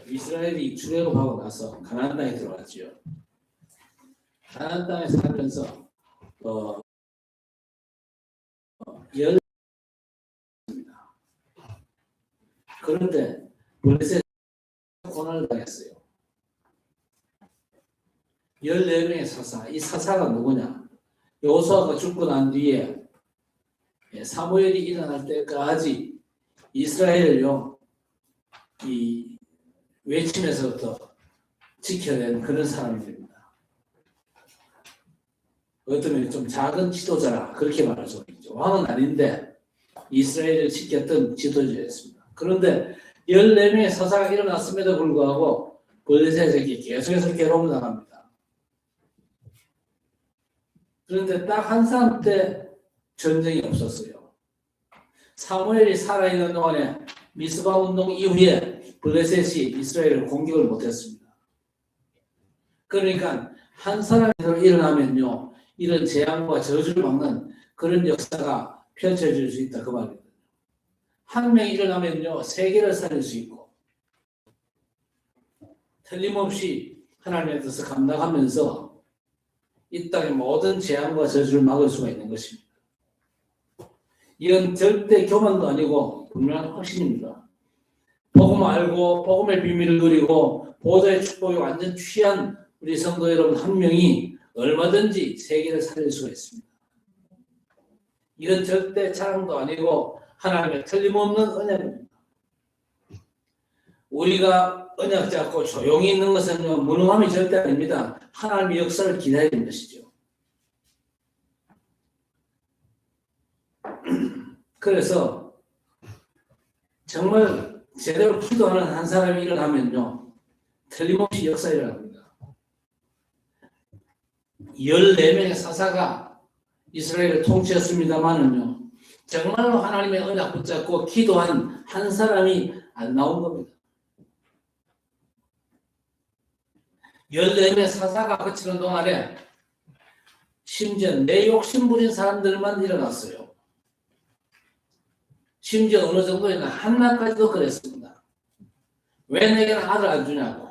이스라엘이 출애굽하고 나서 가나안 땅에 들어갔지요. 가나안 땅에 살면서 열 그런데 블레셋 고난을 당했어요. 14명의 사사. 이 사사가 누구냐? 여호수아가 죽고 난 뒤에 사무엘이 일어날 때까지 이스라엘을요 이 외침에서부터 지켜낸 그런 사람들입니다. 어쩌면 좀 작은 지도자라 그렇게 말할 수 있죠. 왕은 아닌데 이스라엘을 지켰던 지도자였습니다. 그런데 14명의 사사가 일어났음에도 불구하고 블레셋에게 계속해서 괴로움을 당합니다. 그런데 딱 한 사람 때 전쟁이 없었어요. 사무엘이 살아있는 동안에 미스바 운동 이후에 블레셋이 이스라엘을 공격을 못했습니다. 그러니까 한 사람이 일어나면요 이런 재앙과 저주를 막는 그런 역사가 펼쳐질 수 있다 그 말이거든요. 한 명이 일어나면요 세계를 살릴 수 있고 틀림없이 하나님의 뜻을 감당하면서 이 땅의 모든 재앙과 저주를 막을 수가 있는 것입니다. 이건 절대 교만도 아니고 분명한 확신입니다. 복음 알고 복음의 비밀을 누리고 보좌의 축복에 완전 취한 우리 성도 여러분 한 명이 얼마든지 세계를 살릴 수가 있습니다. 이건 절대 자랑도 아니고 하나님의 틀림없는 언약입니다. 우리가 언약 잡고 조용히 있는 것은 무능함이 절대 아닙니다. 하나님의 역사를 기다리는 것이죠. 그래서 정말 제대로 기도하는 한 사람이 일어나면요 틀림없이 역사가 일어납니다. 14명의 사사가 이스라엘을 통치했습니다만은요 정말로 하나님의 언약 붙잡고 기도한 한 사람이 안 나온 겁니다. 14명의 사사가 거치는 동안에 심지어 내 욕심 부린 사람들만 일어났어요. 심지어 어느 정도에는 한나까지도 그랬습니다. 왜 내게는 아들 안 주냐고.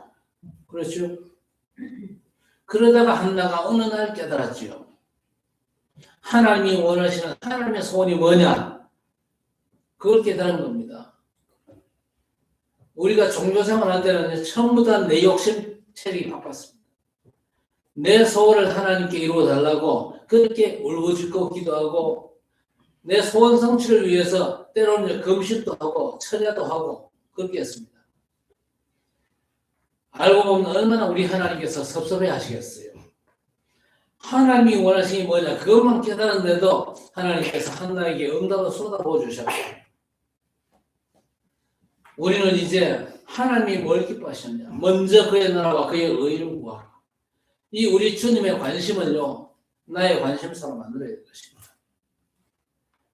그렇죠? 그러다가 한나가 어느 날 깨달았지요. 하나님이 원하시는 하나님의 소원이 뭐냐? 그걸 깨달은 겁니다. 우리가 종교생활할 때는 전부 다 내 욕심 체력이 바빴습니다. 내 소원을 하나님께 이루어달라고 그렇게 울부짖고 기도하고 내 소원 성취를 위해서 때로는 금식도 하고 철야도 하고 그렇게 했습니다. 알고 보면 얼마나 우리 하나님께서 섭섭해 하시겠어요. 하나님이 원하시는 게 뭐냐 그것만 깨달았는데도 하나님께서 한나에게 응답을 쏟아부어 주셨어요. 우리는 이제 하나님이 뭘 기뻐하셨냐 먼저 그의 나라와 그의 의를 구하라. 이 우리 주님의 관심은요 나의 관심사로 만들어야 될 것입니다.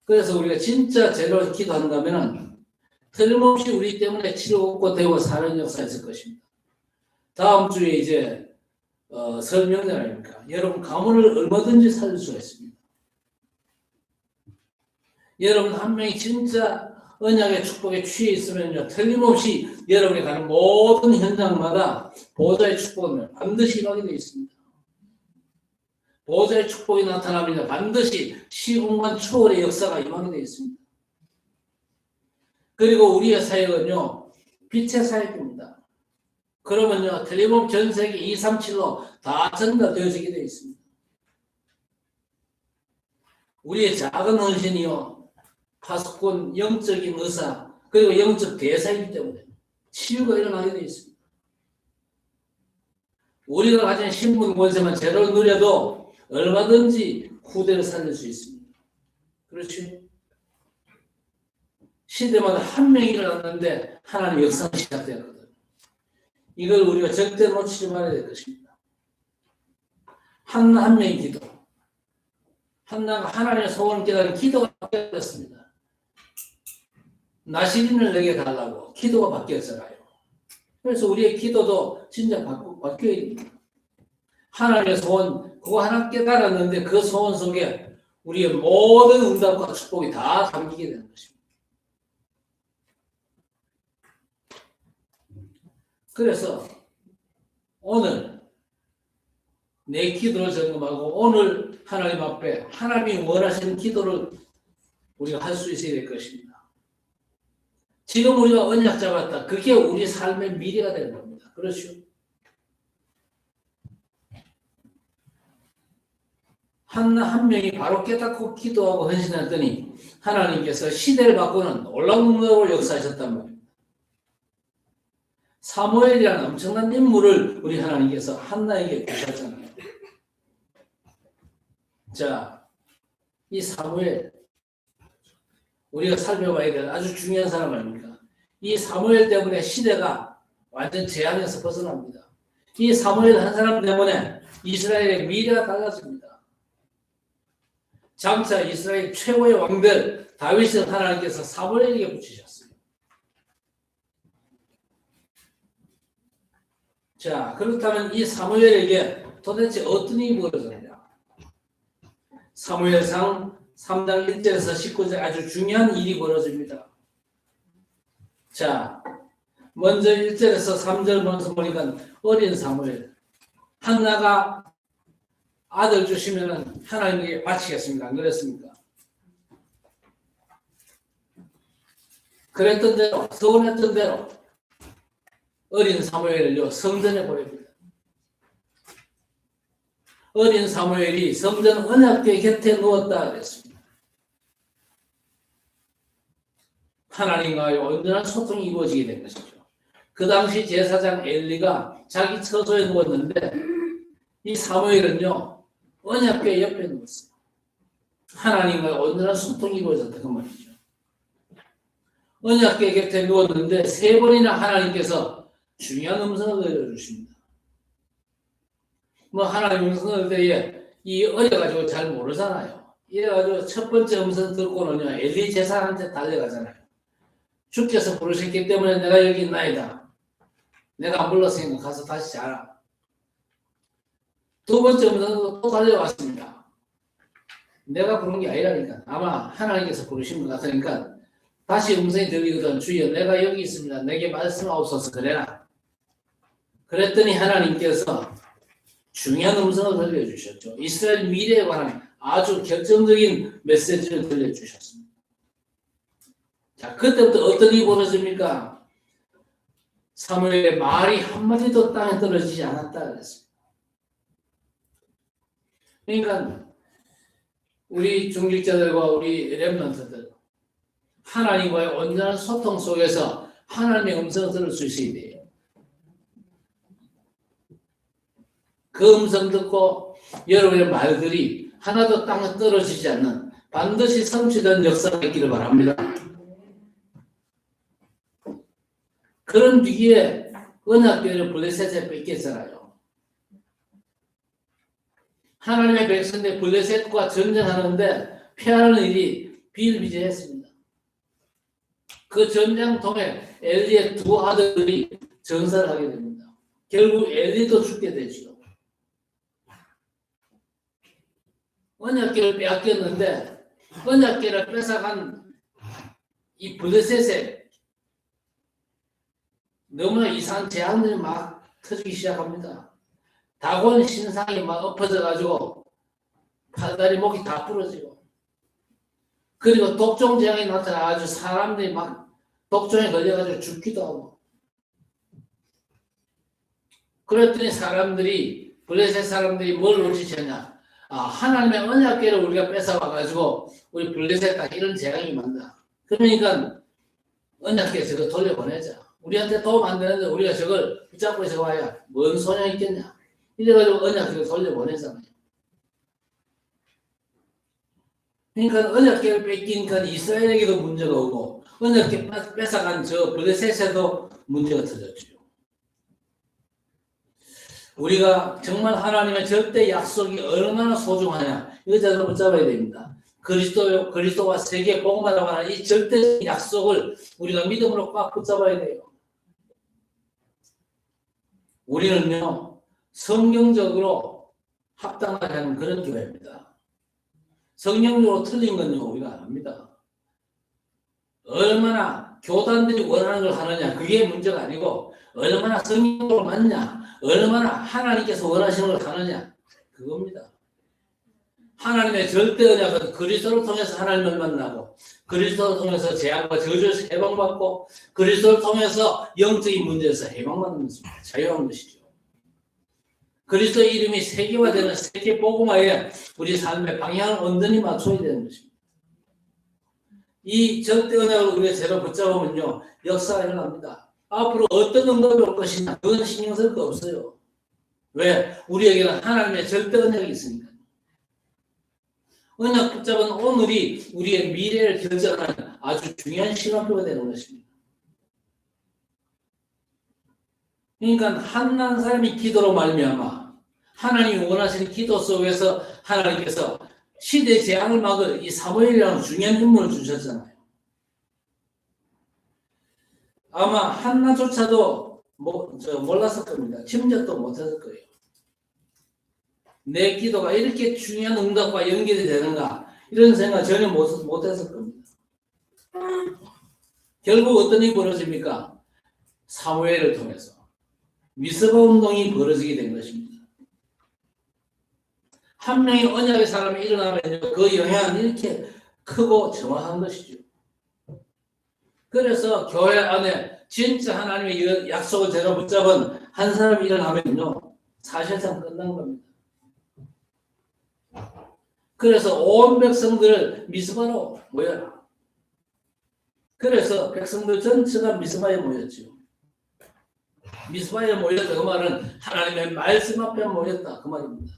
그래서 우리가 진짜 제대로 기도한다면 틀림없이 우리 때문에 치료받고 되고 사는 역사가 있을 것입니다. 다음 주에 이제 설 명절 아닙니까? 여러분 가문을 얼마든지 살릴 수가 있습니다. 여러분 한 명이 진짜 언약의 축복에 취해 있으면요 틀림없이 여러분이 가는 모든 현장마다 보좌의 축복은 반드시 임하게 되어 있습니다. 보좌의 축복이 나타나면 반드시 시공간 초월의 역사가 임하게 되어 있습니다. 그리고 우리의 사역은요 빛의 사역입니다. 그러면요 틀림없이 전 세계 237로 다 전달되어지게 되어 있습니다. 우리의 작은 헌신이요 파수꾼 영적인 의사 그리고 영적 대사이기 때문에 치유가 일어나게 되어 있습니다. 우리가 가진 신분 권세만 제대로 누려도 얼마든지 후대를 살릴 수 있습니다. 그렇죠? 시대마다 한 명이 일어났는데 하나님의 역사가 시작되었거든요. 이걸 우리가 절대 놓치지 말아야 될 것입니다. 한나 한 명의 기도. 한나가 하나님의 소원을 깨달은 기도가 바뀌었습니다. 나시린을 내게 달라고 기도가 바뀌었잖아요. 그래서 우리의 기도도 진짜 바뀌어야 됩니다. 하나님의 소원 그거 하나 깨달았는데 그 소원 속에 우리의 모든 응답과 축복이 다 담기게 되는 것입니다. 그래서 오늘 내 기도를 점검하고 오늘 하나님 앞에 하나님이 원하시는 기도를 우리가 할 수 있어야 될 것입니다. 지금 우리가 언약 잡았다. 그게 우리 삶의 미래가 되는 겁니다. 그렇죠? 한 명이 바로 깨닫고 기도하고 헌신했더니 하나님께서 시대를 바꾸는 놀라운 능력으로 역사하셨단 말입니다. 사무엘이라는 엄청난 인물을 우리 하나님께서 한나에게 주셨잖아요. 자, 이 사무엘 우리가 살펴봐야 될 아주 중요한 사람 아닙니까? 이 사무엘 때문에 시대가 완전 재앙에서 벗어납니다. 이 사무엘 한 사람 때문에 이스라엘의 미래가 달라집니다. 장차 이스라엘 최고의 왕들 다윗을 하나님께서 사무엘에게 붙이셨어요. 자, 그렇다면 이 사무엘에게 도대체 어떤 일이 벌어졌냐? 사무엘상 3장 1절에서 19절 아주 중요한 일이 벌어집니다. 자, 먼저 1절에서 3절 먼저 보니까 어린 사무엘 한나가 아들 주시면은 하나님께 바치겠습니다. 안 그랬습니까? 그랬던 대로 서운했던 대로 어린 사무엘을요 성전에 보냅니다. 어린 사무엘이 성전 언약궤 곁에 누웠다 그랬습니다. 하나님과의 온전한 소통이 이루어지게 된 것이죠. 그 당시 제사장 엘리가 자기 처소에 누웠는데 이 사무엘은요 언약궤 옆에 누웠어요. 하나님과의 온전한 소통이 이루어졌다 그 말이죠. 언약궤 곁에 누웠는데 3번이나 하나님께서 중요한 음성을 들려주십니다. 뭐 하나님 음성을 때에 이 어려가지고 잘 모르잖아요. 이래가지고 첫 번째 음성 듣고는요 엘리 제사장한테 달려가잖아요. 주께서 부르셨기 때문에 내가 여기 있나이다. 내가 안 불렀으니까 가서 다시 자라. 두 번째 음성도 또 달려왔습니다. 내가 부른 게 아니라니까. 아마 하나님께서 부르신 것 같으니까 다시 음성이 들리거든. 주여 내가 여기 있습니다. 내게 말씀하옵소서 그래라. 그랬더니 하나님께서 중요한 음성을 들려주셨죠. 이스라엘 미래에 관한 아주 결정적인 메시지를 들려주셨습니다. 자, 그때부터 어떤 일이 벌어집니까? 사무엘의 말이 한마디도 땅에 떨어지지 않았다 그랬습니다. 그러니까 우리 중직자들과 우리 렘넌트들 하나님과의 온전한 소통 속에서 하나님의 음성을 들을 수 있어야 돼요. 그 음성 듣고 여러분의 말들이 하나도 땅에 떨어지지 않는 반드시 성취된 역사가 있기를 바랍니다. 그런 위기에 언약궤를 블레셋에 뺏겼잖아요. 하나님의 백성들 블레셋과 전쟁하는데 피하는 일이 비일비재했습니다. 그 전쟁통에 엘리의 2 아들이 전사를 하게 됩니다. 결국 엘리도 죽게 되죠. 언약궤를 빼앗겼는데 언약궤를 뺏어간 이 블레셋에 너무나 이상한 재앙들이 막 터지기 시작합니다. 다곤 신상이 막 엎어져가지고 팔다리 목이 다 부러지고 그리고 독종 재앙이 나타나가지고 사람들이 막 독종에 걸려가지고 죽기도 하고 그랬더니 사람들이 블레셋 사람들이 뭘 눈치챘냐 하나님의 언약궤를 우리가 뺏어와가지고 우리 블레셋 다 이런 재앙이 많다. 그러니까 언약궤 저거 돌려보내자. 우리한테 도움 안 되는데 우리가 저걸 붙잡고 있어 봐야 뭔 소용이 있겠냐. 이래가지고 언약궤를 돌려보내잖아요. 그러니까 언약궤를 뺏기니까 이스라엘에게도 문제가 오고 언약궤 뺏어간 저 블레셋에도 문제가 터졌죠. 우리가 정말 하나님의 절대 약속이 얼마나 소중하냐 이거 잘 붙잡아야 됩니다. 그리스도와 세계 복음화라고 하는 이 절대 약속을 우리가 믿음으로 꽉 붙잡아야 돼요. 우리는요 성경적으로 합당하게 하는 그런 교회입니다. 성경적으로 틀린 건요 우리가 안 합니다. 얼마나 교단들이 원하는 걸 하느냐 그게 문제가 아니고 얼마나 성경으로 맞냐, 얼마나 하나님께서 원하시는 걸 하느냐, 그겁니다. 하나님의 절대 언약은 그리스도를 통해서 하나님을 만나고, 그리스도를 통해서 재앙과 저주에서 해방받고, 그리스도를 통해서 영적인 문제에서 해방받는 것입니다. 자유한 것이죠. 그리스도 이름이 세계화되는 세계 복음화에 우리 삶의 방향을 온전히 맞춰야 되는 것입니다. 이 절대 언약을 우리가 제대로 붙잡으면요, 역사가 일어납니다. 앞으로 어떤 응답이 올 것이냐, 그건 신경 쓸 거 없어요. 왜? 우리에게는 하나님의 절대 언약이 있으니까. 언약 붙잡은 오늘이 우리의 미래를 결정하는 아주 중요한 시간표가 되는 것입니다. 그러니까 한난 사람이 기도로 말미암아 하나님이 원하시는 기도 속에서 하나님께서 시대 재앙을 막을 이 사무엘이라는 중요한 인물을 주셨잖아요. 아마 한나조차도 몰랐을 겁니다. 짐작도 못했을 거예요. 내 기도가 이렇게 중요한 응답과 연결이 되는가, 이런 생각 전혀 못했을 겁니다. 결국 어떤 일이 벌어집니까? 사무엘을 통해서 미스바 운동이 벌어지게 된 것입니다. 한 명의 언약의 사람이 일어나면 그 영향은 이렇게 크고 정확한 것이죠. 그래서 교회 안에 진짜 하나님의 약속을 제대로 붙잡은 한 사람이 일어나면요, 사실상 끝난 겁니다. 그래서 온 백성들을 미스바로 모여라. 그래서 백성들 전체가 미스바에 모였죠. 미스바에 모였다, 그 말은 하나님의 말씀 앞에 모였다, 그 말입니다.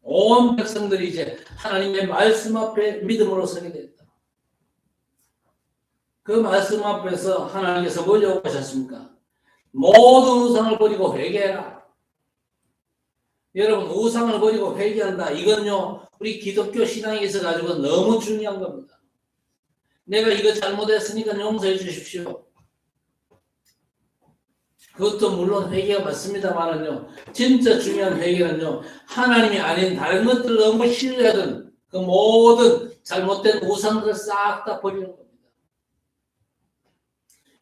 온 백성들이 이제 하나님의 말씀 앞에 믿음으로 서게 됐다. 그 말씀 앞에서 하나님께서 뭘 요구하셨습니까? 모든 우상을 버리고 회개해라. 여러분, 우상을 버리고 회개한다. 이건요, 우리 기독교 신앙에 있어가지고 너무 중요한 겁니다. 내가 이거 잘못했으니까 용서해 주십시오. 그것도 물론 회개가 맞습니다만은요, 진짜 중요한 회개는요, 하나님이 아닌 다른 것들을 너무 신뢰하던 그 모든 잘못된 우상들을 싹 다 버리는 겁니다.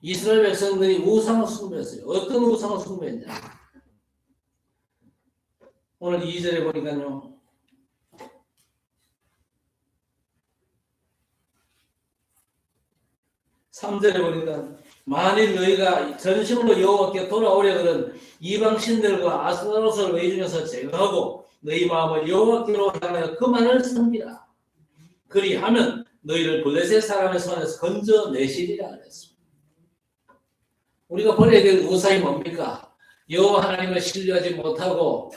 이스라엘 백성들이 우상을 숭배했어요. 어떤 우상을 숭배했냐? 오늘 2절에 보니까요, (3절에) 보니까 만일 너희가 전심으로 여호와께 돌아오려거든 이방 신들과 아스타롯을 너희 중에서 제거하고 너희 마음을 여호와께로 향하여 그만을 섬기라. 그리하면 너희를 블레셋 사람의 손에서 건져내시리라 그랬습니다. 우리가 버려야 될 우상이 뭡니까? 여호와 하나님을 신뢰하지 못하고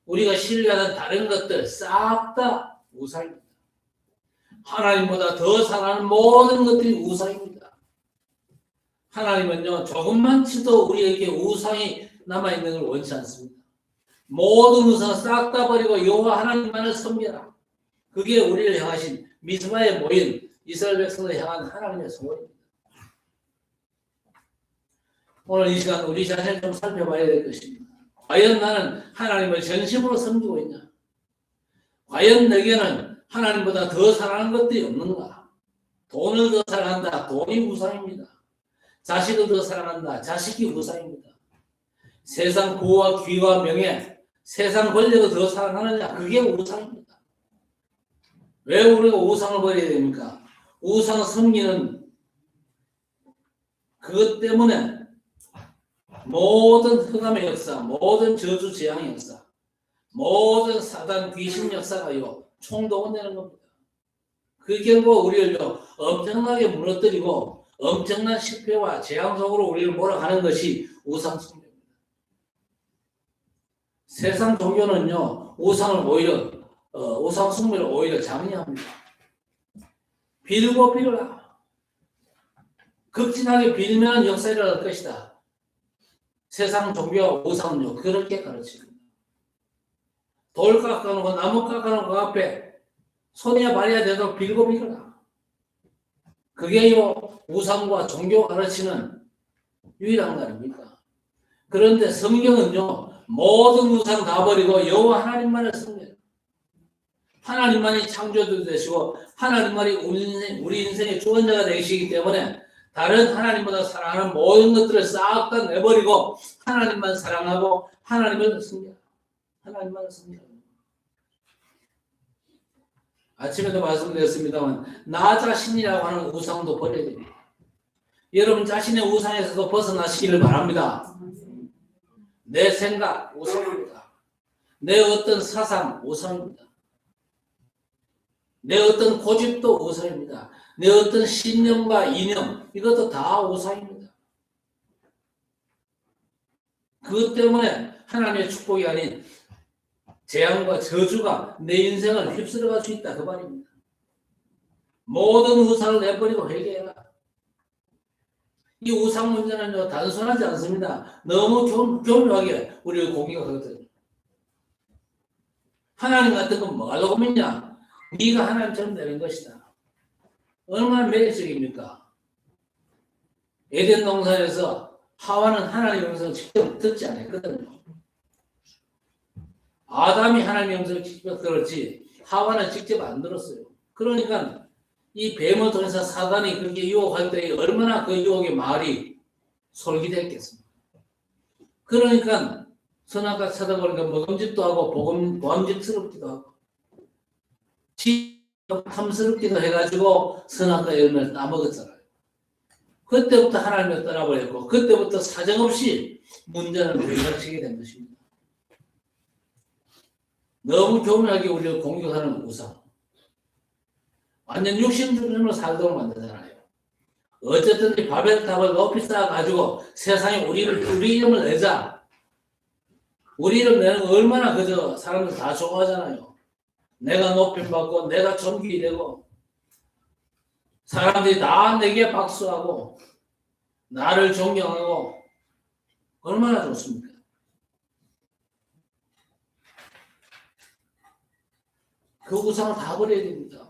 우리가 신뢰하는 다른 것들 싹 다 우상입니다. 하나님보다 더 사랑하는 모든 것들이 우상입니다. 하나님은요, 조금만치도 우리에게 우상이 남아있는 걸 원치 않습니다. 모든 우상을 싹 다 버리고 여호와 하나님만을 섬겨라. 그게 우리를 향하신 미스바에 모인 이스라엘 백성을 향한 하나님의 소원입니다. 오늘 이 시간 우리 자신을 좀 살펴봐야 될 것입니다. 과연 나는 하나님을 전심으로 섬기고 있냐? 과연 내게는 하나님보다 더 사랑하는 것들이 없는가? 돈을 더 사랑한다. 돈이 우상입니다. 자식을 더 사랑한다. 자식이 우상입니다. 세상 부와 귀와 명예, 세상 권력을 더 사랑하느냐? 그게 우상입니다. 왜 우리가 우상을 버려야 됩니까? 우상을 섬기는 그것 때문에 모든 흑암의 역사, 모든 저주 재앙의 역사, 모든 사단 귀신 역사가요, 총동원되는 겁니다. 그 결과 우리를요, 엄청나게 무너뜨리고 엄청난 실패와 재앙 속으로 우리를 몰아가는 것이 우상 숭배입니다. 세상 종교는요, 우상을 오히려 우상 숭배를 오히려 장려합니다. 빌고 빌어라. 극진하게 빌면 역사가 일어날 것이다. 세상 종교와 우상은요, 그렇게 가르칩니다. 돌 깎아놓고 나무 깎아놓고 앞에 손이야 발이야 되도록 빌고 빌어라. 그게요, 우상과 종교 가르치는 유일한 거 아닙니까? 그런데 성경은요, 모든 우상 다 버리고 여호와 하나님만을 섬겨요. 하나님만이 창조주 되시고 하나님만이 우리 인생의 주권자가 되시기 때문에 다른 하나님보다 사랑하는 모든 것들을 싹 다 내버리고 하나님만 사랑하고 하나님만 섬기라. 하나님만 섬기라. 아침에도 말씀드렸습니다만 나 자신이라고 하는 우상도 버려야 됩니다. 여러분 자신의 우상에서도 벗어나시기를 바랍니다. 내 생각 우상입니다. 내 어떤 사상 우상입니다. 내 어떤 고집도 우상입니다. 내 어떤 신념과 이념 이것도 다 우상입니다. 그것 때문에 하나님의 축복이 아닌 재앙과 저주가 내 인생을 휩쓸어갈 수 있다 그 말입니다. 모든 우상을 내버리고 회개해라. 이 우상 문제는요 단순하지 않습니다. 너무 교묘하게 우리를 공격하거든요. 하나님 같은 건 뭐가 도움이냐? 네가 하나님처럼 되는 것이다. 얼마나 매력적입니까? 에덴 동산에서 하와는 하나님의 음성을 직접 듣지 않았거든요. 아담이 하나님의 음성을 직접 들었지 하와는 직접 안 들었어요. 그러니까 이 뱀을 통해서 사단이 그렇게 유혹할 때 얼마나 그 유혹의 말이 솔깃했겠습니까? 그러니까 선악과 쳐다보니까 먹음직도 하고 보암직스럽기도 하고 탐스럽기도 해가지고 선악과 열매를 따먹었잖아요. 그때부터 하나님을 떠나버렸고 그때부터 사정없이 문제는 불가치게 된 것입니다. 너무 교묘하게 우리를 공격하는 우상. 완전 육신주의로 살도록 만들잖아요. 어쨌든 이 바벨탑을 높이 쌓아가지고 세상에 우리 이름을 내자. 우리 이름 내는 거 얼마나 그저 사람들 다 좋아하잖아요. 내가 높임받고 내가 존귀되고 사람들이 다 내게 박수하고 나를 존경하고 얼마나 좋습니까? 그 우상을 다 버려야 됩니다.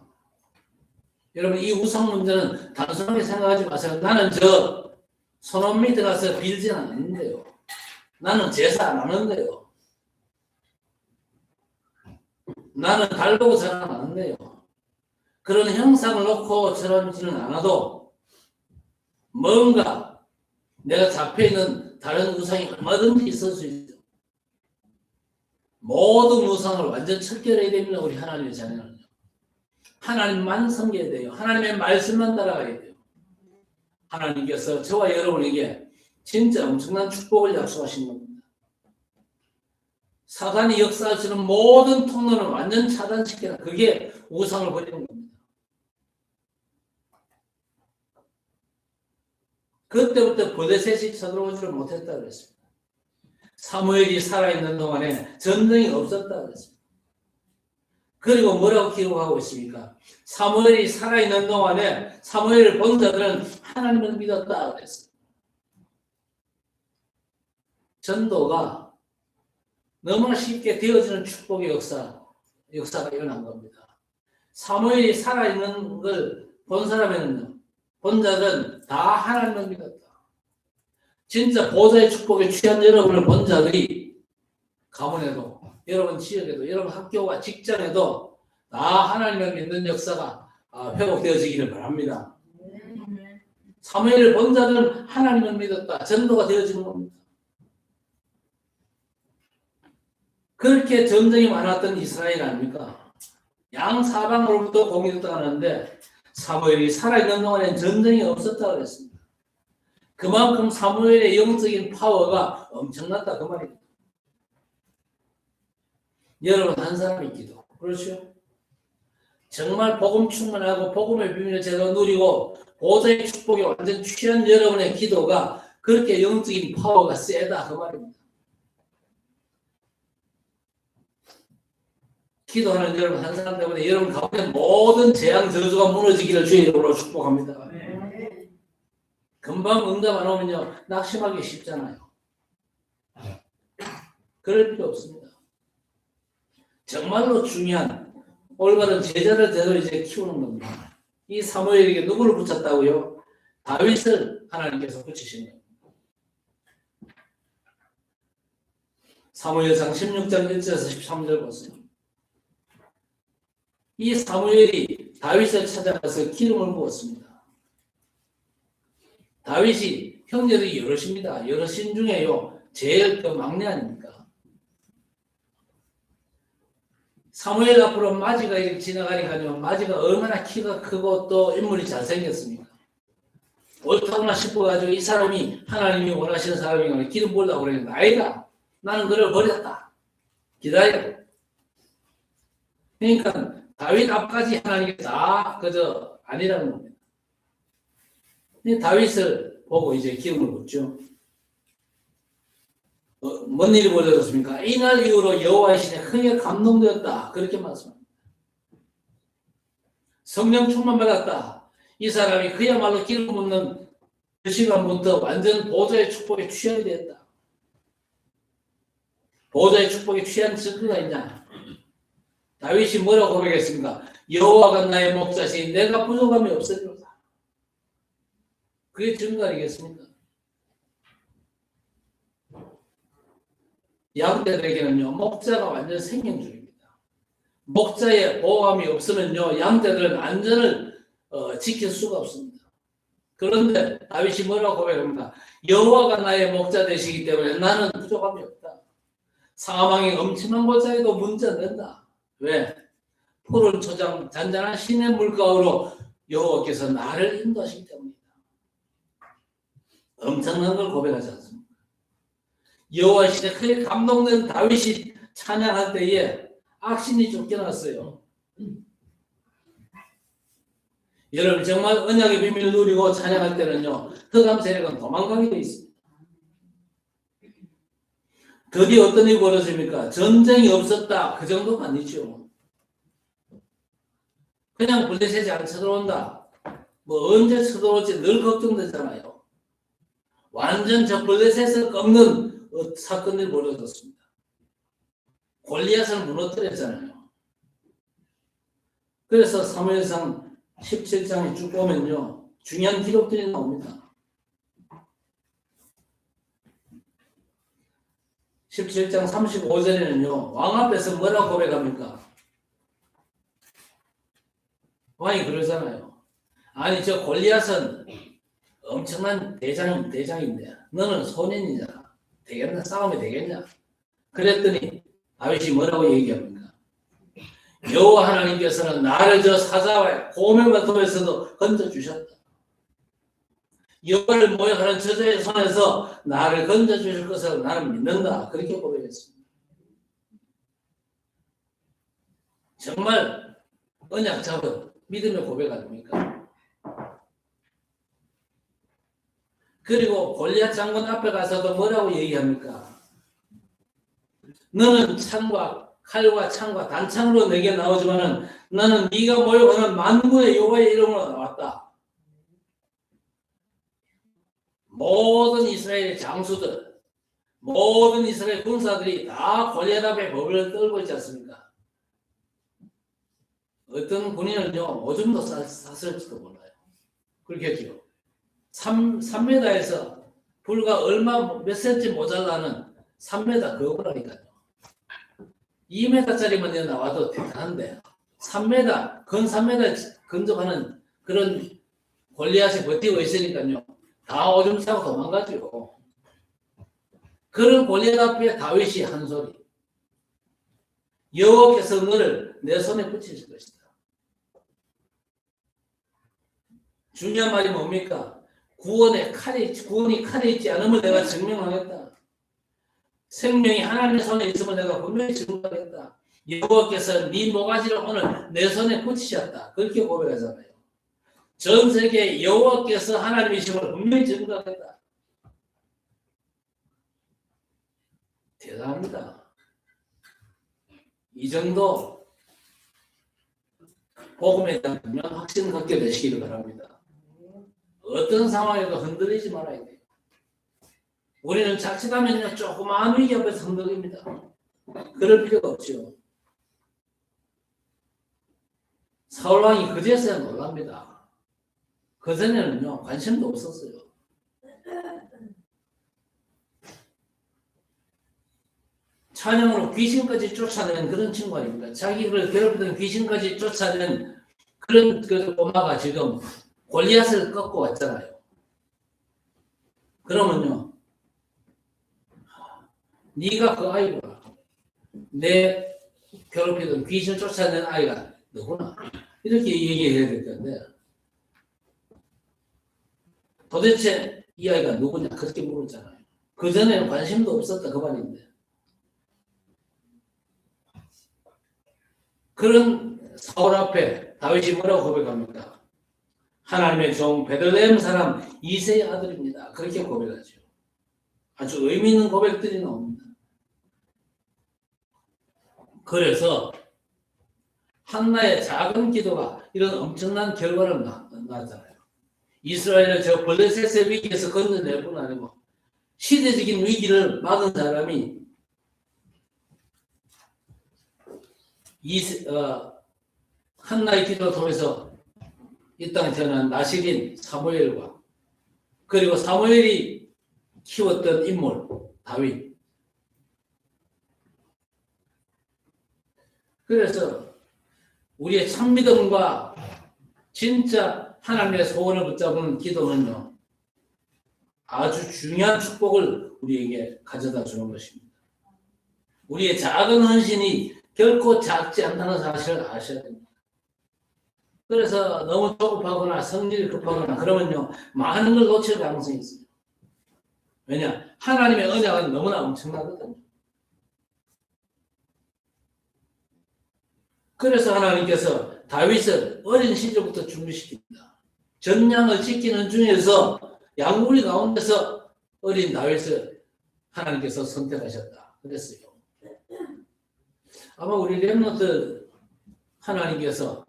여러분 이 우상 문제는 단순하게 생각하지 마세요. 나는 저 손업 밑에 가서 빌지는 않는데요. 나는 제사 안 하는데요. 나는 달 보고 잘 안 하는데요. 그런 형상을 놓고 절하지는 않아도 뭔가 내가 잡혀있는 다른 우상이 얼마든지 있을 수 있죠. 모든 우상을 완전 척결해야 됩니다. 우리 하나님의 자녀는. 하나님만 섬겨야 돼요. 하나님의 말씀만 따라가야 돼요. 하나님께서 저와 여러분에게 진짜 엄청난 축복을 약속하신 겁니다. 사단이 역사할 수 있는 모든 통로는 완전 차단시켜라. 그게 우상을 버리는 겁니다. 그때부터 블레셋이 쳐들어오지를 못했다 그랬습니다. 사무엘이 살아있는 동안에 전쟁이 없었다 그랬습니다. 그리고 뭐라고 기록하고 있습니까? 사무엘이 살아있는 동안에 사무엘을 본 자들은 하나님을 믿었다 그랬습니다. 전도가 너무나 쉽게 되어지는 축복의 역사가 일어난 겁니다. 사무엘이 살아있는 걸 본 사람에는요, 본 자들은 다 하나님을 믿었다. 진짜 보좌의 축복에 취한 여러분을 본 자들이 가문에도, 여러분 지역에도, 여러분 학교와 직장에도 다 하나님을 믿는 역사가 회복되어지기를 바랍니다. 사무엘을 본 자들은 하나님을 믿었다. 전도가 되어지는 겁니다. 그렇게 전쟁이 많았던 이스라엘 아닙니까? 양사방으로부터 공격을 당하는데 사무엘이 살아있는 동안엔 전쟁이 없었다고 그랬습니다. 그만큼 사무엘의 영적인 파워가 엄청났다 그 말입니다. 여러분 한 사람의 기도 그렇죠? 정말 복음 충만하고 복음의 비밀을 제대로 누리고 보좌의 축복에 완전 취한 여러분의 기도가 그렇게 영적인 파워가 세다 그 말입니다. 기도하는 여러분 한 사람 때문에 여러분 가운데 모든 재앙 저주가 무너지기를 주의 이름으로 축복합니다. 네. 금방 응답 안 오면요 낙심하기 쉽잖아요. 그럴 필요 없습니다. 정말로 중요한 올바른 제자를 제대로 이제 키우는 겁니다. 이 사무엘에게 누구를 붙였다고요? 다윗을 하나님께서 붙이신 거예요. 사무엘상 16장 1절에서 13절 보세요. 이 사무엘이 다윗을 찾아가서 기름을 부었습니다. 다윗이 형제들이 여럿입니다. 여럿인 중에요. 제일 그 막내 아닙니까? 사무엘 앞으로 마지가 이렇게 지나가니까요. 마지가 얼마나 키가 크고 또 인물이 잘생겼습니까? 옳다구나 싶어가지고 이 사람이 하나님이 원하시는 사람이면 기름 부으려고 그랬는데 아니다. 나는 그를 버렸다. 기다려. 그러니까 다윗 앞까지 하나님이 다 그저 아니라는 겁니다. 다윗을 보고 이제 기름을 붓죠. 뭔 일이 벌어졌습니까? 이날 이후로 여호와의 신에 크게 감동되었다. 그렇게 말씀합니다. 성령 충만 받았다. 이 사람이 그야말로 기름 붓는 그 시간부터 완전 보좌의 축복에 취하게 되었다. 보좌의 축복에 취한 증거가 있냐? 다윗이 뭐라고 고백했습니까? 여호와가 나의 목자시니 내가 부족함이 없으리로다. 그게 증거 아니겠습니까? 양떼들에게는요, 목자가 완전 생명줄입니다. 목자의 보호함이 없으면요, 양떼들은 안전을 지킬 수가 없습니다. 그런데 다윗이 뭐라고 고백합니까? 여호와가 나의 목자 되시기 때문에 나는 부족함이 없다. 사망이 엄청난 곳에도 문제 안 된다. 왜? 푸른 초장 잔잔한 시냇 물가로 여호와께서 나를 인도하시기 때문이다. 엄청난 걸 고백하지 않습니까? 여호와 시대 크게 감동된 다윗이 찬양할 때에 악신이 쫓겨났어요. 여러분 정말 언약의 비밀을 누리고 찬양할 때는요, 흑암 세력은 도망가게 돼 있습니다. 드디어 어떤 일이 벌어집니까? 전쟁이 없었다. 그 정도가 아니죠. 그냥 블레셋이 안 쳐들어온다. 뭐 언제 쳐들어올지 늘 걱정되잖아요. 완전 저 블레셋을 꺾는 사건이 벌어졌습니다. 골리앗을 무너뜨렸잖아요. 그래서 사무엘상 17장에 쭉 보면요, 중요한 기록들이 나옵니다. 17장 35절에는요, 왕 앞에서 뭐라고 고백합니까? 왕이 그러잖아요. 아니, 저 골리앗은 엄청난 대장인데, 너는 소년이잖아. 되겠나? 싸움이 되겠냐? 그랬더니, 다윗이 뭐라고 얘기합니까? 여호와 하나님께서는 나를 저 사자와 고명과 돌에서도 건져주셨다. 여호와를 모욕하는 저자의 손에서 나를 건져주실 것을 나는 믿는다. 그렇게 고백했습니다. 정말 언약 잡은 믿음의 고백 아닙니까? 그리고 골리앗 장군 앞에 가서도 뭐라고 얘기합니까? 너는 창과 칼과 창과 단창으로 내게 나오지만은 나는 네가 모욕하는 만군의 여호와의 이름으로 나왔다. 모든 이스라엘 장수들, 모든 이스라엘 군사들이 다 골리앗 앞에 법을 떨고 있지 않습니까? 어떤 군인은요, 오줌도 쌌을지도 몰라요. 그렇겠죠. 3m에서 불과 몇 센치 모자라는 3m 그거라니까요. 2m짜리만 나와도 대단한데 3m, 근 3m 근접하는 그런 골리앗이 버티고 있으니까요. 다 오줌 싸고 도망가죠. 그런 골리앗 앞에 다윗이 한 소리. 여호와께서 너를 내 손에 붙이실 것이다. 중요한 말이 뭡니까? 구원이 칼에 있지 않음을 내가 증명하겠다. 생명이 하나님의 손에 있으면 내가 분명히 증명하겠다. 여호와께서 네 모가지를 오늘 내 손에 붙이셨다. 그렇게 고백하잖아요. 전 세계에 여호와께서 하나님이심을 분명히 증거하겠다. 대단합니다. 이 정도 복음에 대한 분명 확신 갖게 되시기를 바랍니다. 어떤 상황에도 흔들리지 말아야 돼요. 우리는 자칫하면 조그마한 위기 앞에서 흔들립니다. 그럴 필요가 없죠. 사울왕이 그제서야 놀랍니다. 그전에는요, 관심도 없었어요. 찬양으로 귀신까지 쫓아내는 그런 친구 아닙니까? 자기를 괴롭히던 귀신까지 쫓아내는 그런 그 꼬마가 지금 골리앗을 꺾고 왔잖아요. 그러면요, 네가 그 아이구나. 내 괴롭히던 귀신 쫓아낸 아이가 너구나. 이렇게 얘기해야 될 텐데 도대체 이 아이가 누구냐 그렇게 물었잖아요. 그전에는 관심도 없었다 그 말인데 그런 사울 앞에 다윗이 뭐라고 고백합니까? 하나님의 종 베들레헴 사람 이새의 아들입니다. 그렇게 고백하죠. 아주 의미 있는 고백들이 나옵니다. 그래서 한나의 작은 기도가 이런 엄청난 결과를 낳았잖아요. 이스라엘을 저 블레셋의 위기에서 건져낼 뿐 아니고 시대적인 위기를 막은 사람이 한나의 기도를 통해서 이 땅에 태어난 나실인 사무엘과 그리고 사무엘이 키웠던 인물 다윗. 그래서 우리의 참믿음과 진짜 하나님의 소원을 붙잡은 기도는요 아주 중요한 축복을 우리에게 가져다 주는 것입니다. 우리의 작은 헌신이 결코 작지 않다는 사실을 아셔야 됩니다. 그래서 너무 조급하거나 성질이 급하거나 그러면요 많은 걸 놓칠 가능성이 있어요. 왜냐? 하나님의 언약은 너무나 엄청나거든요. 그래서 하나님께서 다윗을 어린 시절부터 준비시킵니다. 전량을 지키는 중에서 양무리 가운데서 어린 다윗을 하나님께서 선택하셨다. 그랬어요. 아마 우리 렘넌트 하나님께서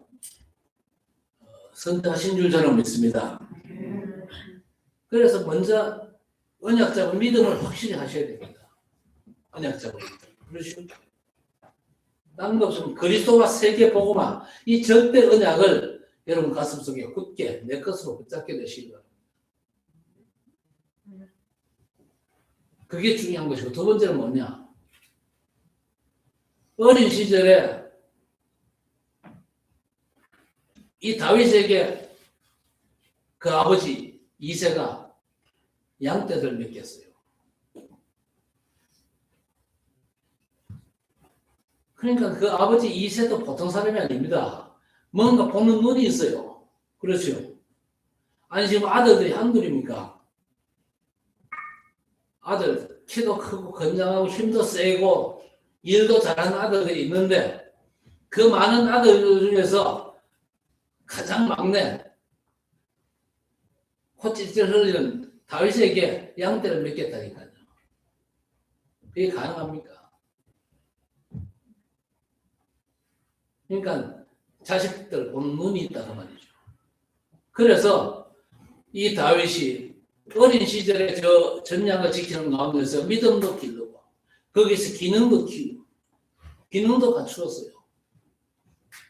선택하신 줄 저는 믿습니다. 그래서 먼저 언약 잡은 믿음을 확실히 하셔야 됩니다. 언약 잡은 믿음. 그러시죠? 다른 거 없으면 그리스도와 세계 복음화 이 절대 언약을 여러분 가슴속에 굳게 내 것으로 붙잡게 되시기 바랍니다. 그게 중요한 것이고 두 번째는 뭐냐? 어린 시절에 이 다윗에게 그 아버지 이새가 양떼들 맡겼어요. 그러니까 그 아버지 이새도 보통 사람이 아닙니다. 뭔가 보는 눈이 있어요. 그렇죠? 아니 지금 아들들이 한둘입니까? 아들 키도 크고 건장하고 힘도 세고 일도 잘하는 아들들이 있는데 그 많은 아들들 중에서 가장 막내 콧질질 흘리는 다윗에게 양떼를 맡겼다니까요. 그게 가능합니까? 그러니까 자식들 보는 눈이 있다고 말이죠. 그래서 이 다윗이 어린 시절에 저 전략을 지키는 가운데서 믿음도 기르고 거기서 기능도 키우고 기능도 갖추었어요.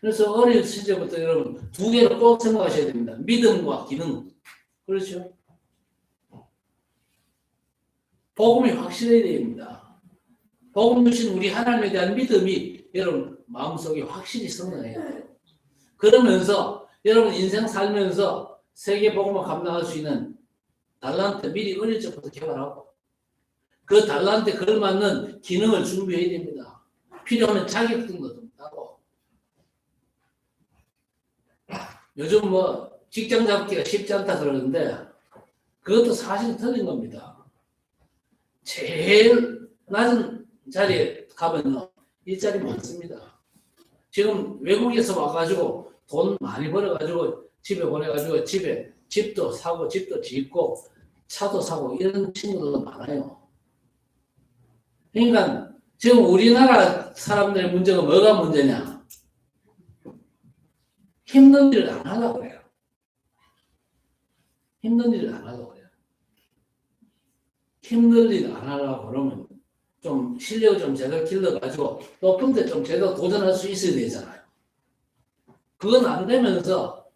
그래서 어린 시절부터 여러분 두 개를 꼭 생각하셔야 됩니다. 믿음과 기능. 그렇죠? 복음이 확실해야 됩니다. 복음 주신 우리 하나님에 대한 믿음이 여러분 마음속에 확실히 성장해야 돼요. 그러면서 여러분 인생 살면서 세계 복음을 감당할 수 있는 달란트 미리 어릴 적부터 개발하고 그 달란트에 걸맞는 기능을 준비해야 됩니다. 필요하면 자격증도 좀 따고 요즘 뭐 직장 잡기가 쉽지 않다 그러는데 그것도 사실 틀린 겁니다. 제일 낮은 자리에 가면 일자리 많습니다. 지금 외국에서 와가지고 돈 많이 벌어가지고 집에 보내가지고 집에 집도 사고 집도 짓고 차도 사고 이런 친구들도 많아요. 그러니까 지금 우리나라 사람들의 문제가 뭐가 문제냐? 힘든 일을 안 하려고 그래요. 힘든 일을 안 하려고 그래요. 힘든 일을 안 하려고 그러면 좀 실력을 좀 제대로 길러가지고 높은 데 좀 제대로 도전할 수 있어야 되잖아요. 그건 안 되면서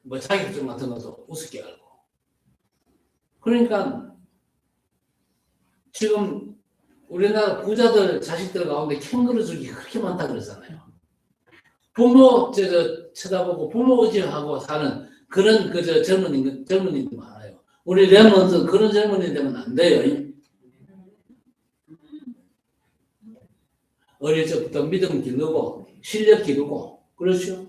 뭐 자격증 같은 것도 우습게 알고. 그러니까 지금 우리나라 부자들 자식들 가운데 캥거루족이 그렇게 많다 그러잖아요. 부모 쳐다보고 부모 의지하고 사는 그런 그저 젊은이들 많아요. 우리 레몬은 그런 젊은이 되면 안 돼요. 어릴 적부터 믿음 기르고 실력 기르고 그렇죠.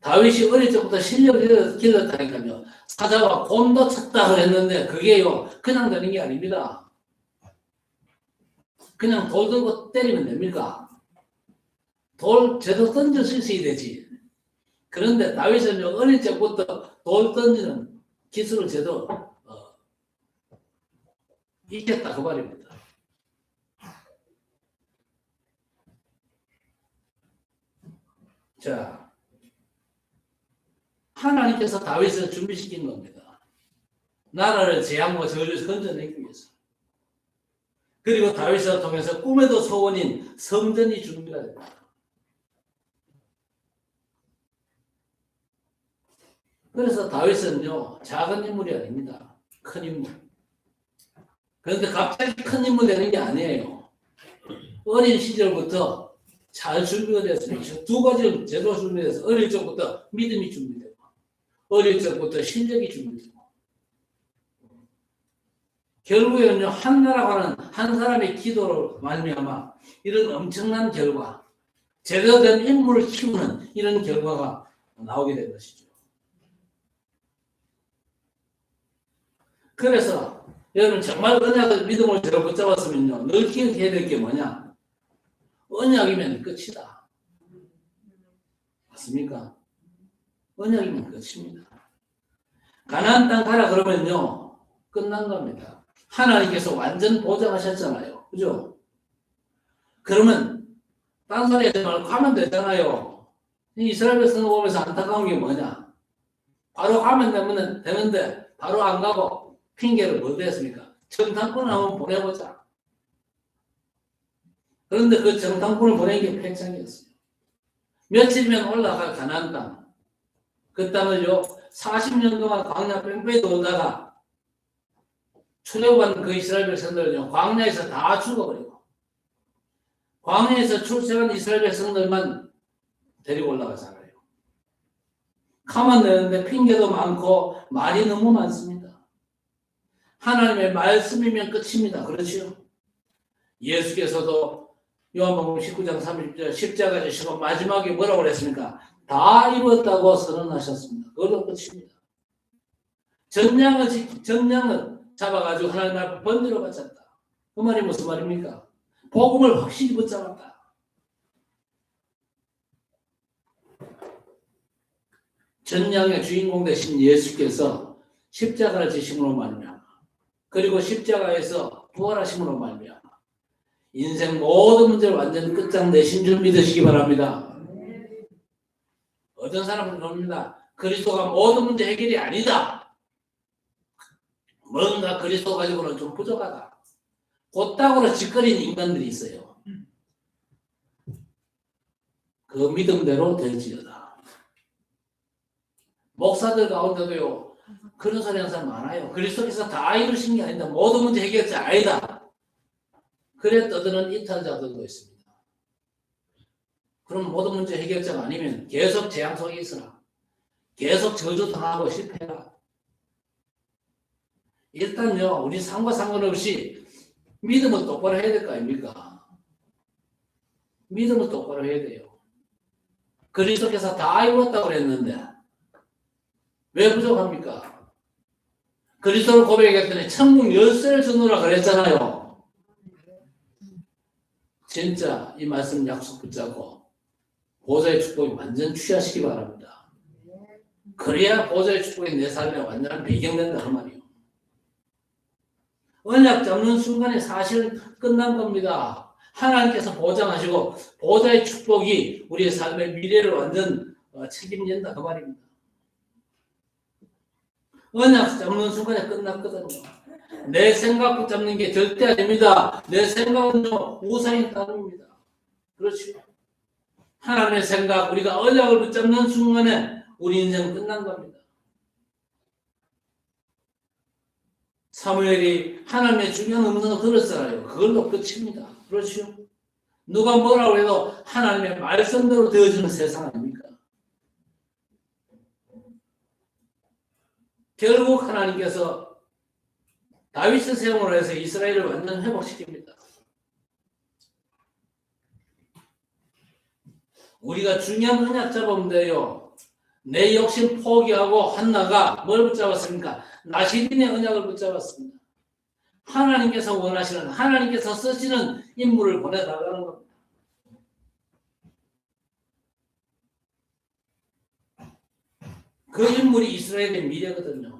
다윗이 어릴 적부터 실력을 길렀다니까요. 사자가 곰도 쳤다 그랬는데 그게요 그냥 되는 게 아닙니다. 그냥 돌 들고 때리면 됩니까? 돌 제대로 던져 쓸 수 있어야 되지. 그런데 다윗은 어릴 적부터 돌 던지는 기술을 제대로 익혔다 그 말입니다. 자, 하나님께서 다윗을 준비시킨 겁니다. 나라를 재앙과 저주에서 건져내기 위해서. 그리고 다윗을 통해서 꿈에도 소원인 성전이 준비가 됩니다. 그래서 다윗은요 작은 인물이 아닙니다. 큰 인물. 그런데 갑자기 큰 인물 되는 게 아니에요. 어린 시절부터 잘 준비가 됐습니다. 두 가지를 제대로 준비돼서 어릴 적부터 믿음이 준비되고 어릴 적부터 실력이 준비되고 결국에는요 한 나라가는 한 사람의 기도로 말미암아 이런 엄청난 결과 제대로 된 인물을 키우는 이런 결과가 나오게 된 것이죠. 그래서 여러분 정말 언약을 믿음을 제대로 붙잡았으면요 늘 기억해야 될 게 뭐냐? 언약이면 끝이다. 맞습니까? 언약이면 끝입니다. 가나안 땅 가라 그러면요 끝난 겁니다. 하나님께서 완전 보장하셨잖아요. 그죠? 그러면 딴 소리 하지 말고 가면 되잖아요. 이스라엘 백성을 보면서 안타까운 게 뭐냐? 바로 가면 되는데 바로 안 가고 핑계를 뭐 대습니까? 정탐꾼 한번 보내보자. 그런데 그 정탐꾼을 보낸 게 팽창이었어요. 며칠이면 올라갈 가나안 땅. 그 땅을요 40년 동안 광야 뺑뺑이 돌다가 출애굽한 그 이스라엘 백성들은요 광야에서 다 죽어버리고 광야에서 출생한 이스라엘 백성들만 데리고 올라가잖아요. 가만 내는데 핑계도 많고 말이 너무 많습니다. 하나님의 말씀이면 끝입니다. 그렇죠? 예수께서도 요한복음 19장 30절 십자가 지시고 마지막에 뭐라고 그랬습니까? 다 이루었다고 선언하셨습니다. 그걸로 끝입니다. 전량을 잡아가지고 하나님 앞에 번지로 바쳤다. 그 말이 무슨 말입니까? 복음을 확실히 붙잡았다. 전량의 주인공 되신 예수께서 십자가를 지심으로 말미암아 그리고 십자가에서 부활하심으로 말미암아 인생 모든 문제를 완전 끝장내신 줄 믿으시기 바랍니다. 어떤 사람은 그럽니다. 그리스도가 모든 문제 해결이 아니다. 뭔가 그리스도 가지고는 좀 부족하다. 곧다구로 짓거리는 인간들이 있어요. 그 믿음대로 될지어다. 목사들 가운데도요. 그런 소리 하는 사람 많아요. 그리스도께서 다 이루신 게 아니다. 모든 문제 해결자 아니다. 그래 떠드는 이탈자들도 있습니다. 그럼 모든 문제 해결자가 아니면 계속 재앙 속에 있으라. 계속 저주당하고 실패해라. 일단요 우리 삶과 상관없이 믿음을 똑바로 해야 될 거 아닙니까? 믿음을 똑바로 해야 돼요. 그리스도께서 다 이루었다고 그랬는데 왜 부족합니까? 그리스도를 고백했더니 천국 열쇠를 주노라 그랬잖아요. 진짜 이 말씀 약속 붙잡고 보좌의 축복이 완전 취하시기 바랍니다. 그래야 보좌의 축복이 내 삶에 완전한 배경된다 그 말이에요. 언약 잡는 순간에 사실은 끝난 겁니다. 하나님께서 보장하시고 보좌의 축복이 우리의 삶의 미래를 완전 책임진다 그 말입니다. 언약 잡는 순간에 끝났거든요. 내 생각 붙잡는 게 절대 아닙니다. 내 생각은요 우상이 따릅니다. 그렇죠? 하나님의 생각 우리가 언약을 붙잡는 순간에 우리 인생 끝난 겁니다. 사무엘이 하나님의 중요한 음성을 들었잖아요. 그걸로 끝입니다. 그렇죠? 누가 뭐라고 해도 하나님의 말씀대로 되어지는 세상 아닙니까? 결국 하나님께서 다윗을 세움으로 해서 이스라엘을 완전 회복시킵니다. 우리가 중요한 언약 잡으면 돼요. 내 욕심 포기하고 한나가 뭘 붙잡았습니까? 나시린의 언약을 붙잡았습니다. 하나님께서 원하시는, 하나님께서 쓰시는 인물을 보내달라는 겁니다. 그 인물이 이스라엘의 미래거든요.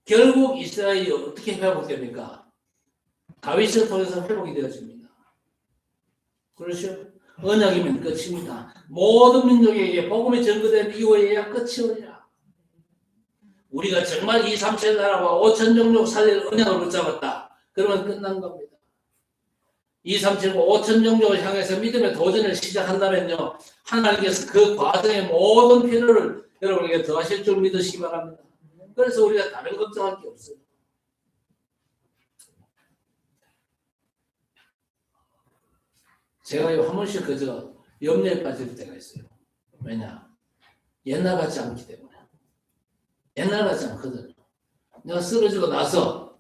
결국 이스라엘이 어떻게 회복됩니까? 다윗을 통해서 회복이 되어집니다. 그렇죠? 언약이면 끝입니다. 모든 민족에게 복음이 전거된 이후에야 끝이 오리라. 우리가 정말 2, 3, 7 나라와 5천 종족 살릴 언약을 붙잡았다. 그러면 끝난 겁니다. 2, 3, 7, 5천 종족을 향해서 믿음의 도전을 시작한다면요, 하나님께서 그 과정의 모든 필요를 여러분에게 더하실 줄 믿으시기 바랍니다. 그래서 우리가 다른 걱정할 게 없어요. 제가 한 번씩 그저 염려에 빠질 때가 있어요. 왜냐? 옛날 같지 않기 때문에. 옛날 같지 않거든요. 내가 쓰러지고 나서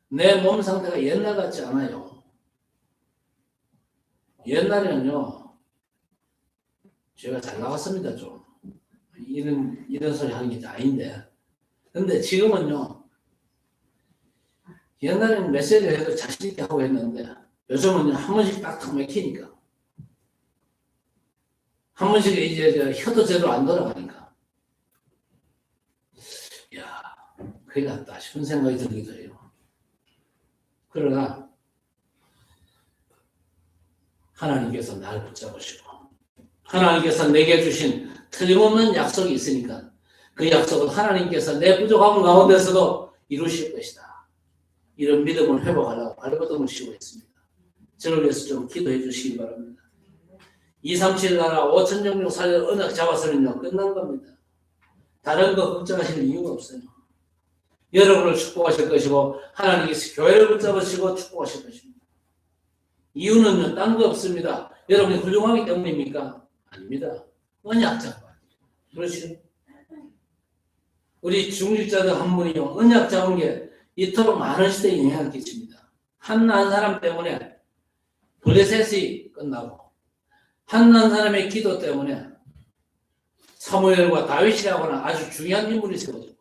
내 몸 상태가 옛날 같지 않아요. 옛날에는요, 제가 잘 나갔습니다, 좀. 이런 소리 하는 게 아닌데. 근데 지금은요, 옛날에는 메시지를 해도 자신있게 하고 했는데, 요즘은 한 번씩 딱 맥히니까. 한 번씩 이제 혀도 제대로 안 돌아가니까. 이야, 큰일 났다 싶은 생각이 들기도 해요. 그러나, 하나님께서 날 붙잡으시고, 하나님께서 내게 주신 틀림없는 약속이 있으니까, 그 약속은 하나님께서 내 부족함 가운데서도 이루실 것이다. 이런 믿음을 회복하려고 발버둥을 치고 있습니다. 저를 위해서 좀 기도해 주시기 바랍니다. 2, 3, 7 나라 5천 종족 살릴 언약 잡았으면요, 끝난 겁니다. 다른 거 걱정하실 이유가 없어요. 여러분을 축복하실 것이고, 하나님께서 교회를 붙잡으시고 축복하실 것입니다. 이유는요, 딴 거 없습니다. 여러분이 훌륭하기 때문입니까? 아닙니다. 언약 잡아. 그렇죠? 우리 중직자들 한 분이요, 언약 잡은 게 이토록 많은 시대에 영향을 끼칩니다. 한나 한 사람 때문에 블레셋이 끝나고, 한나 한 사람의 기도 때문에 사무엘과 다윗이라고는 아주 중요한 인물이 세워지고,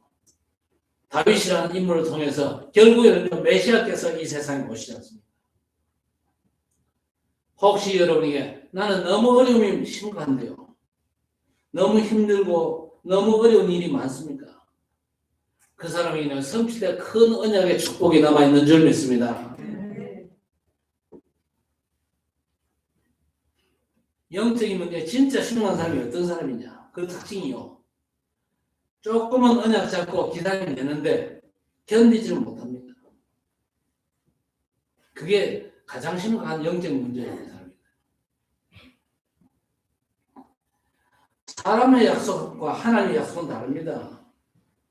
다윗이라는 인물을 통해서 결국에는 메시아께서 이 세상에 오시지 않습니까? 혹시 여러분에게 나는 너무 어려움이 심각한데요, 너무 힘들고 너무 어려운 일이 많습니까? 그 사람에게는 성취될 큰 언약의 축복이 남아있는 줄 믿습니다. 영적인 문제 진짜 심각한 사람이 어떤 사람이냐? 그 특징이요, 조금은 언약 잡고 기다리면 되는데 견디지를 못합니다. 그게 가장 심각한 영적인 문제인 사람입니다. 사람의 약속과 하나님의 약속은 다릅니다.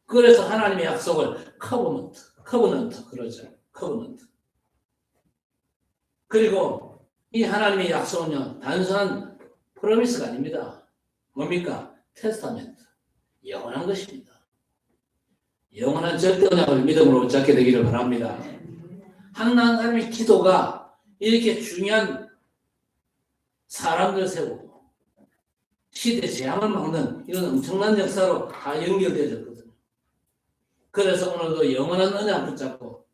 그래서 하나님의 약속을 커버넌트 그러죠. 커버넌트. 그리고 이 하나님의 약속은요, 단순한 프로미스가 아닙니다. 뭡니까? 테스타멘트. 영원한 것입니다. 영원한 절대 언약을 믿음으로 붙잡게 되기를 바랍니다. 하나님 사람의 기도가 이렇게 중요한 사람들 세우고 시대 재앙을 막는 이런 엄청난 역사로 다 연결되어졌거든요. 그래서 오늘도 영원한 언약 붙잡고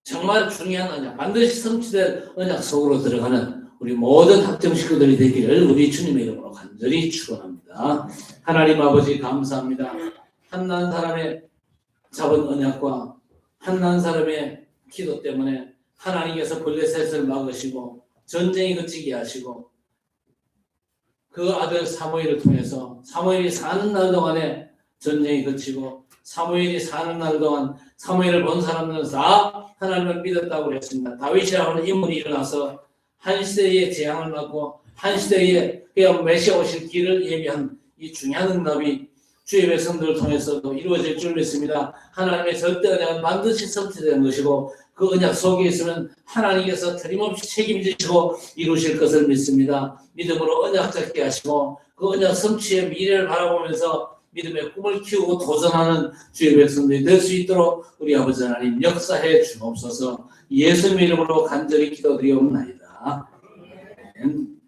정말 중요한 언약, 반드시 성취될 언약 속으로 들어가는 우리 모든 학정 식구들이 되기를 우리 주님의 이름으로 간절히 축원합니다. 하나님 아버지 감사합니다. 한난 사람의 잡은 언약과 한난 사람의 기도 때문에 하나님께서 블레셋을 막으시고 전쟁이 그치게 하시고, 그 아들 사무엘을 통해서 사무엘이 사는 날 동안에 전쟁이 그치고, 사무엘이 사는 날 동안 사무엘을 본 사람들은 다 하나님을 믿었다고 했습니다. 다윗이라는 인물이 일어나서 한 시대의 재앙을 막고 한 시대에 그냥 메시아 오실 길을 예비한 이 중요한 응답이 주의 백성들을 통해서도 이루어질 줄 믿습니다. 하나님의 절대 언약은 반드시 성취되는 것이고, 그 언약 속에 있으면 하나님께서 틀림없이 책임지시고 이루실 것을 믿습니다. 믿음으로 언약 잡게 하시고 그 언약 성취의 미래를 바라보면서 믿음의 꿈을 키우고 도전하는 주의 백성들이 될 수 있도록 우리 아버지 하나님 역사해 주옵소서. 예수님 이름으로 간절히 기도드리옵나이다. 아멘.